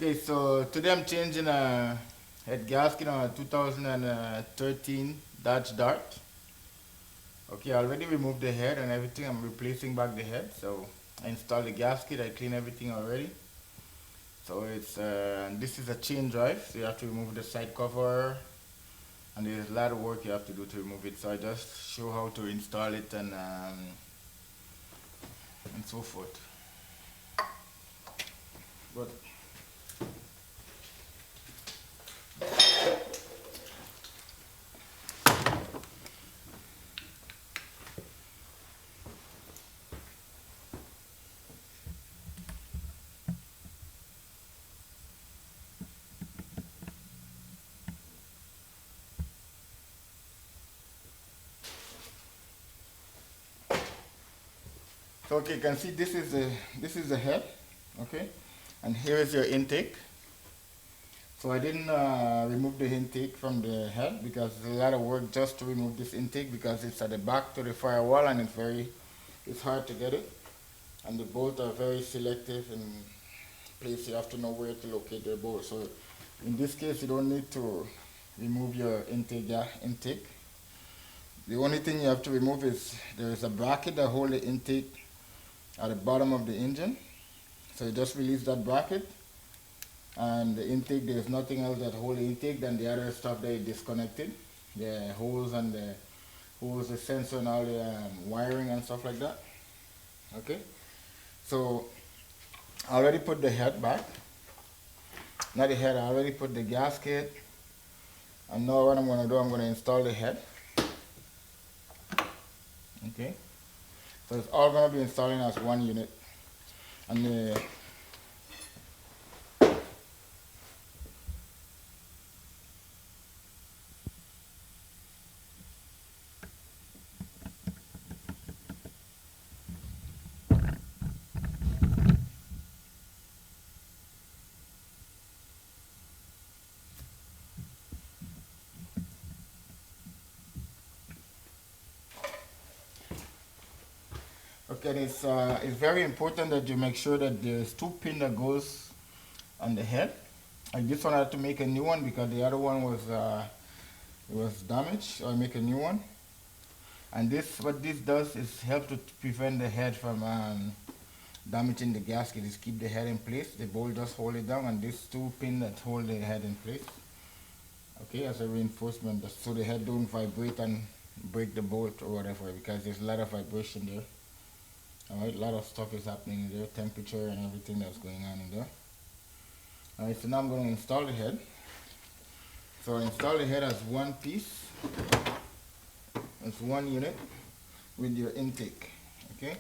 Okay, so today I'm changing a head gasket on a 2013 Dodge Dart. Okay, I already removed the head and everything. I'm replacing back the head. So I installed the gasket. I cleaned everything already. So this is a chain drive. So you have to remove the side cover, and there's a lot of work you have to do to remove it. So I just show how to install it and so forth. But so okay, you can see this is the head, okay, and here is your intake. So I didn't remove the intake from the head because it's a lot of work just to remove this intake because it's at the back to the firewall and it's hard to get it. And the bolts are very selective in place. You have to know where to locate the bolt. So in this case, you don't need to remove your intake. The only thing you have to remove is there is a bracket that holds the intake at the bottom of the engine. So you just release that bracket, and the intake, there's nothing else that holds the intake than the other stuff that is disconnected, the holes and the holes, the sensor and all the wiring and stuff like that. Okay, so I already put the head back. Not the head, I already put the gasket, and now what I'm going to do, I'm going to install the head. Okay, so it's all going to be installing as one unit. And okay, it's very important that you make sure that there's two pins that goes on the head. Like this one, I had to make a new one because the other one was damaged, so I make a new one. And what this does is help to prevent the head from damaging the gasket. Is keep the head in place. The bolt just hold it down, and these two pins that hold the head in place. Okay, as a reinforcement, so the head don't vibrate and break the bolt or whatever, because there's a lot of vibration there. Alright, a lot of stuff is happening in there, temperature and everything that's going on in there. Alright, so now I'm going to install the head. So I install the head as one piece, as one unit with your intake. Okay.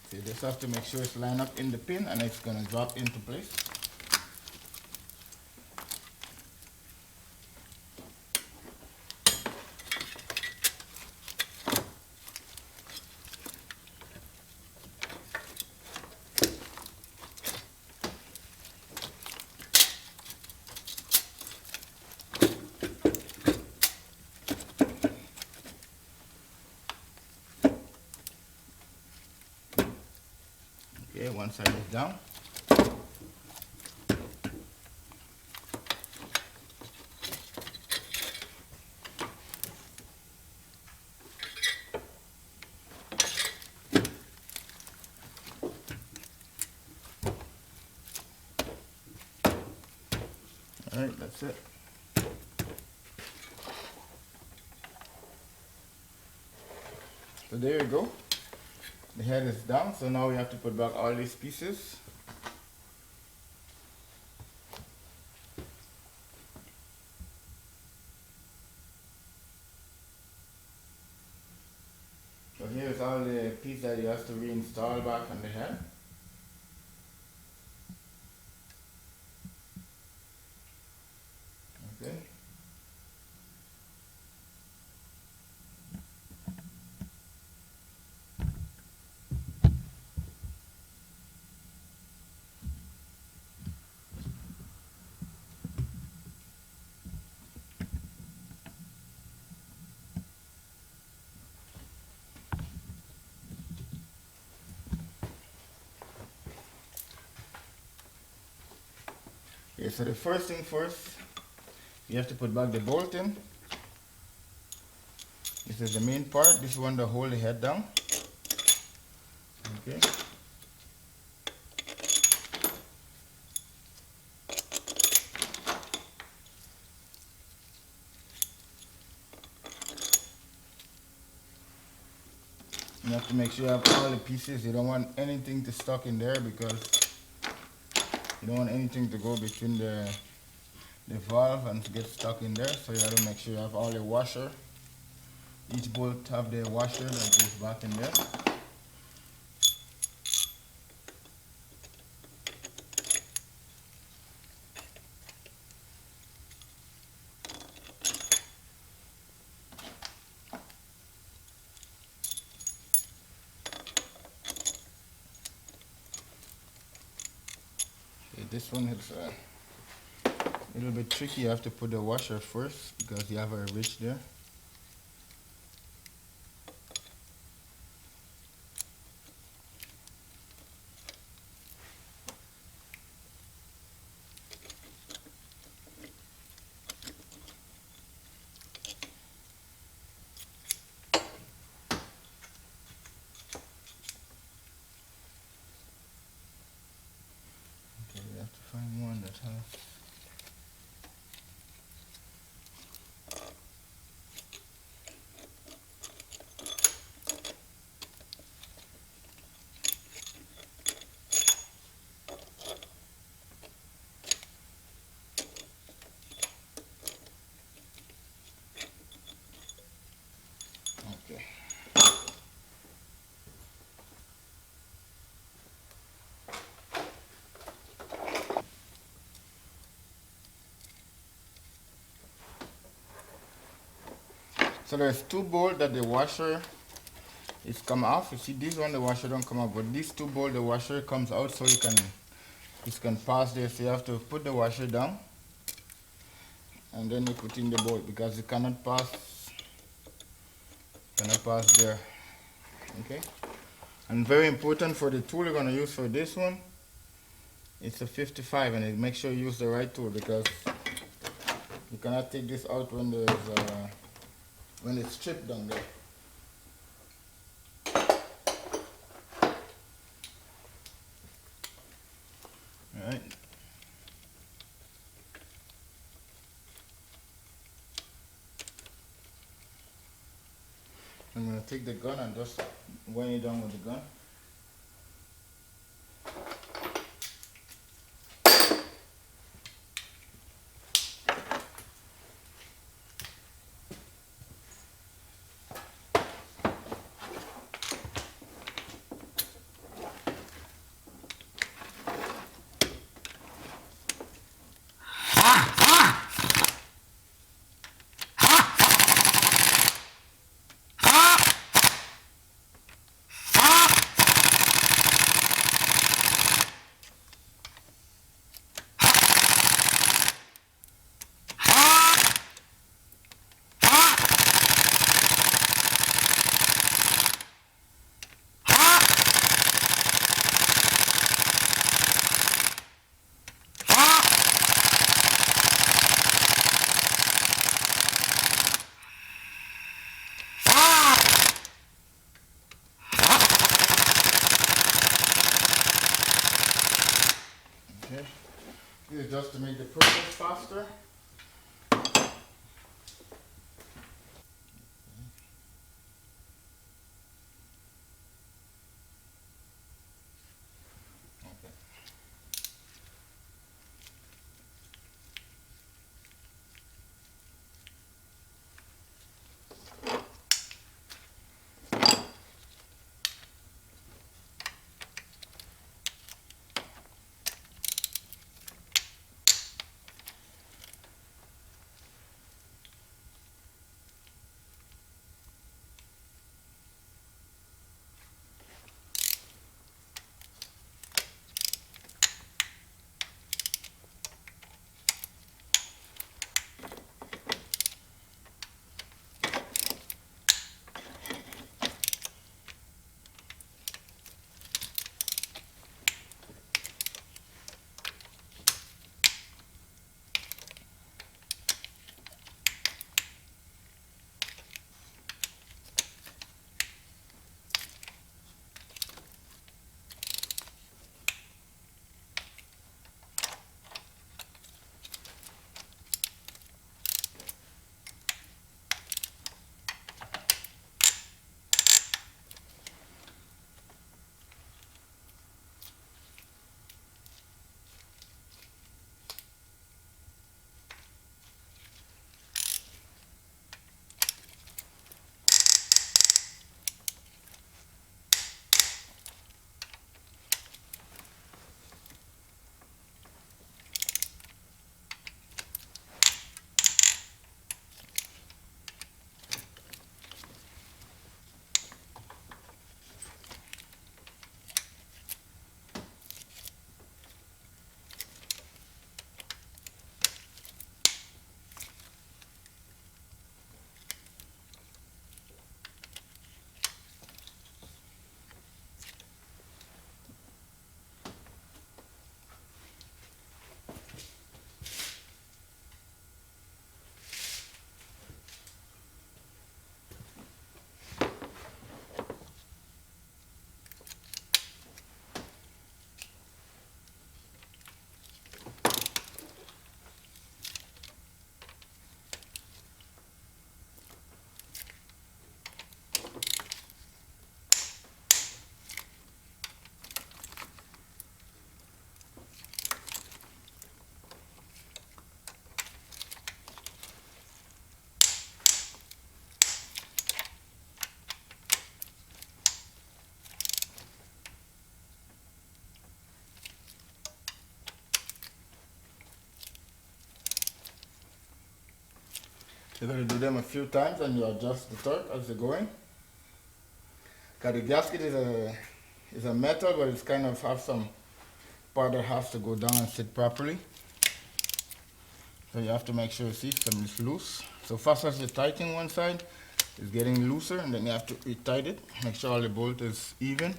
So you just have to make sure it's lined up in the pin and it's going to drop into place. Okay, one side is down. Alright, that's it. So there you go. The head is down, so now we have to put back all these pieces. So here's all the pieces that you have to reinstall back on the head. Okay. Okay, so the first thing first, you have to put back the bolt in. This is the main part. This one to hold the head down. Okay. You have to make sure you have all the pieces. You don't want anything to stuck in there because you don't want anything to go between the valve and to get stuck in there. So you have to make sure you have all the washer. Each bolt have the washer that goes back in there. Okay, this one is a little bit tricky. You have to put the washer first because you have a ridge there. Okay, we have to find one that has. Okay. So there's two bolts that the washer is come off. You see this one the washer don't come off, but these two bolts the washer comes out so you can pass there. So you have to put the washer down and then you put in the bolt because you cannot pass there. Okay. And very important for the tool you're gonna use for this one, it's a 55, and make sure you use the right tool because you cannot take this out when it's stripped down there. Alright. I'm going to take the gun and just weigh it down with the gun. Okay. This is just to make the process faster. You're going to do them a few times and you adjust the torque as you're going. Because the gasket is a metal, but it's kind of have some part that has to go down and sit properly. So you have to make sure, see, some is loose. So first as you tighten one side, it's getting looser, and then you have to retighten it. Make sure all the bolt is even.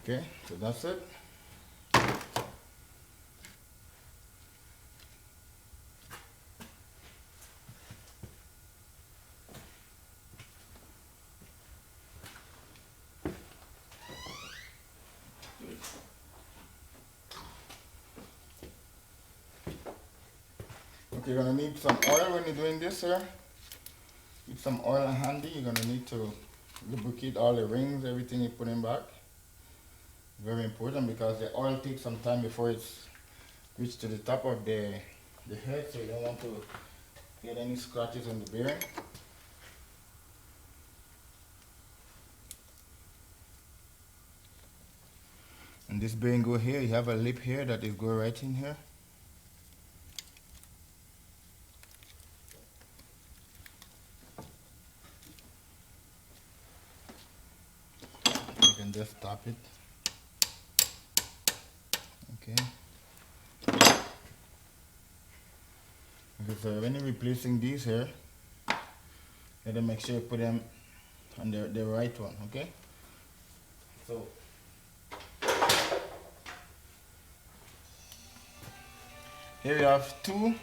Okay, so that's it. Okay, you're gonna need some oil when you're doing this here. Keep some oil handy. You're gonna need to lubricate all the rings, everything you put in back. Very important because the oil takes some time before it's reached to the top of the head, so you don't want to get any scratches on the bearing. And this bearing go here, you have a lip here that is go right in here. You can just tap it. Okay. Okay, so when you're replacing these here, you have to make sure you put them on the right one, okay? So here we have two.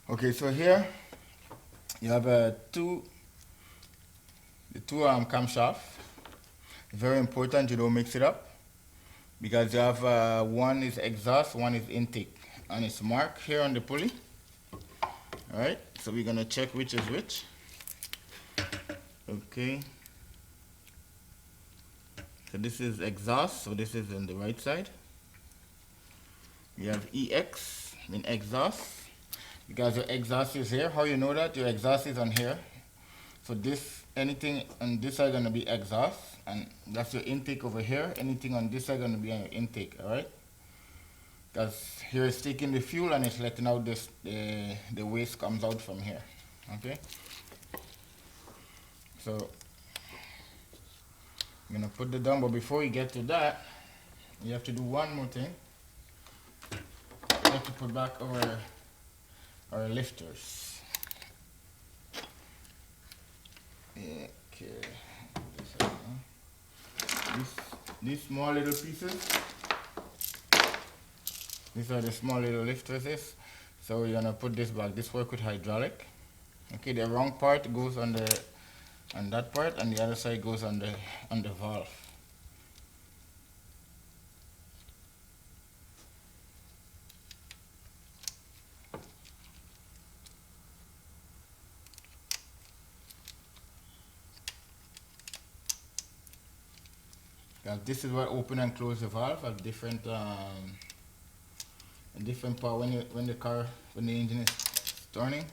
Okay, so here you have the two camshaft. Very important you don't mix it up because you have one is exhaust, one is intake, and it's marked here on the pulley. All right, so we're gonna check which is which. Okay, so this is exhaust, so this is on the right side. We have EX, mean exhaust, because your exhaust is here. How you know that? Your exhaust is on here. So this, anything on this side gonna be exhaust, and that's your intake over here. Anything on this side gonna be on your intake, all right? Because here it's taking the fuel and it's letting out this, the waste comes out from here, okay? So I'm gonna put the down, but before we get to that, you have to do one more thing. We have to put back our lifters. Okay. These small little pieces. These are the small little lifters. So we're gonna put this back. This work with hydraulic. Okay, the wrong part goes on that part, and the other side goes on the valve. This is what open and close the valve at different power when the engine is turning.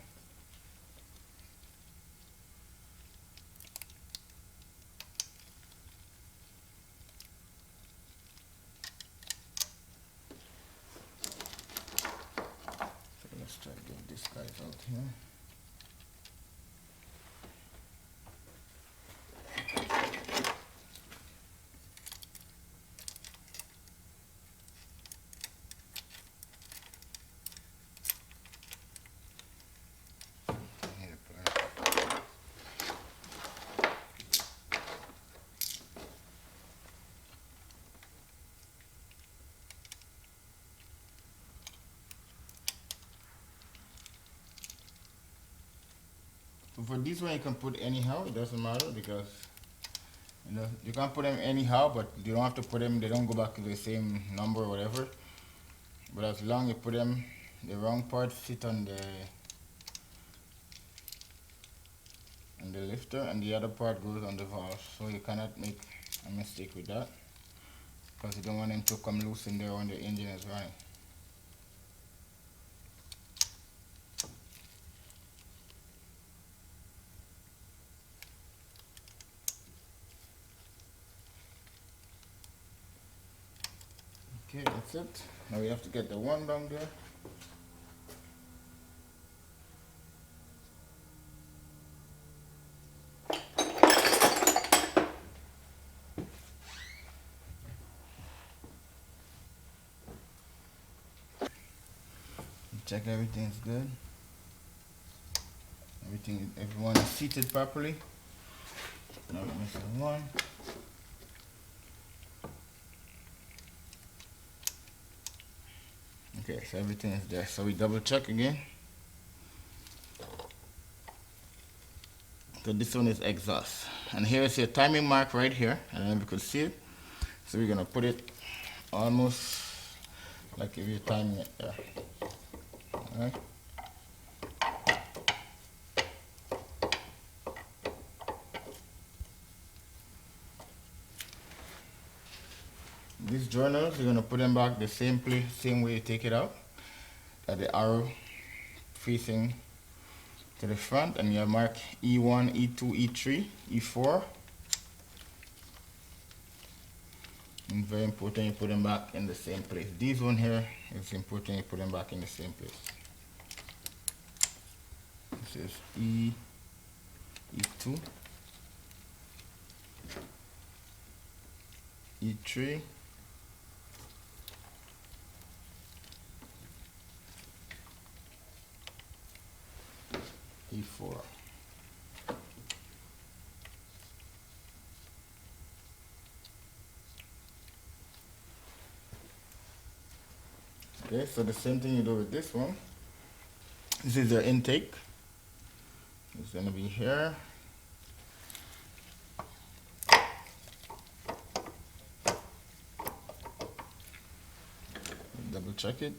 So for this one you can put anyhow, it doesn't matter because you know you can put them anyhow, but you don't have to put them, they don't go back to the same number or whatever. But as long as you put them, the wrong part sit on the lifter and the other part goes on the valve, so you cannot make a mistake with that because you don't want them to come loose in there when the engine is running. Okay, that's it. Now we have to get the one down there. Check everything's good. Everyone is seated properly. Now we're missing one. Okay, so everything is there. So we double check again. So this one is exhaust. And here is your timing mark right here. I don't know if you could see it. So we're gonna put it almost like if you're timing it there. Alright. These journals, you're gonna put them back the same place, same way you take it out. The arrow facing to the front, and you mark E1, E2, E3, E4. And very important you put them back in the same place. These one here, it's important you put them back in the same place. This is E, E2, E3, E4. Okay, so the same thing you do with this one. This is your intake. It's going to be here. Double check it.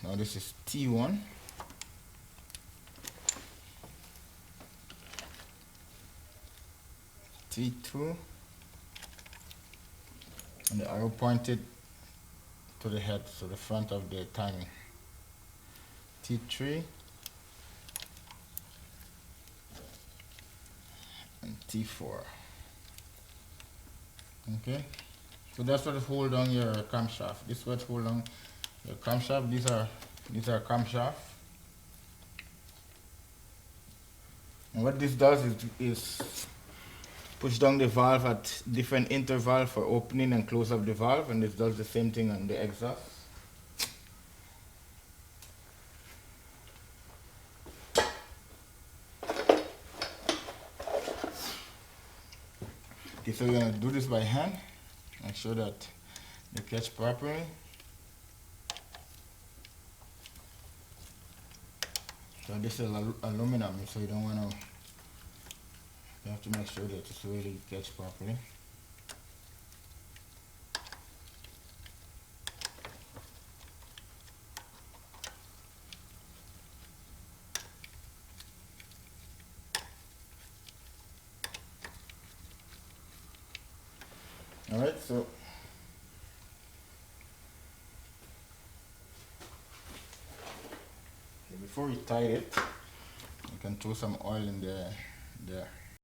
Now this is T1. T2. And the arrow pointed to the head, so the front of the timing. T3 and T4. Okay, so that's what hold on your camshaft. This is what hold on your camshaft. These are camshaft. And what this does is push down the valve at different interval for opening and close of the valve, and this does the same thing on the exhaust. Okay, so we're going to do this by hand. Make sure that they catch properly. So this is aluminum, so you don't want to. You have to make sure that it's really catch properly. Alright, so before you tie it, you can throw some oil in there.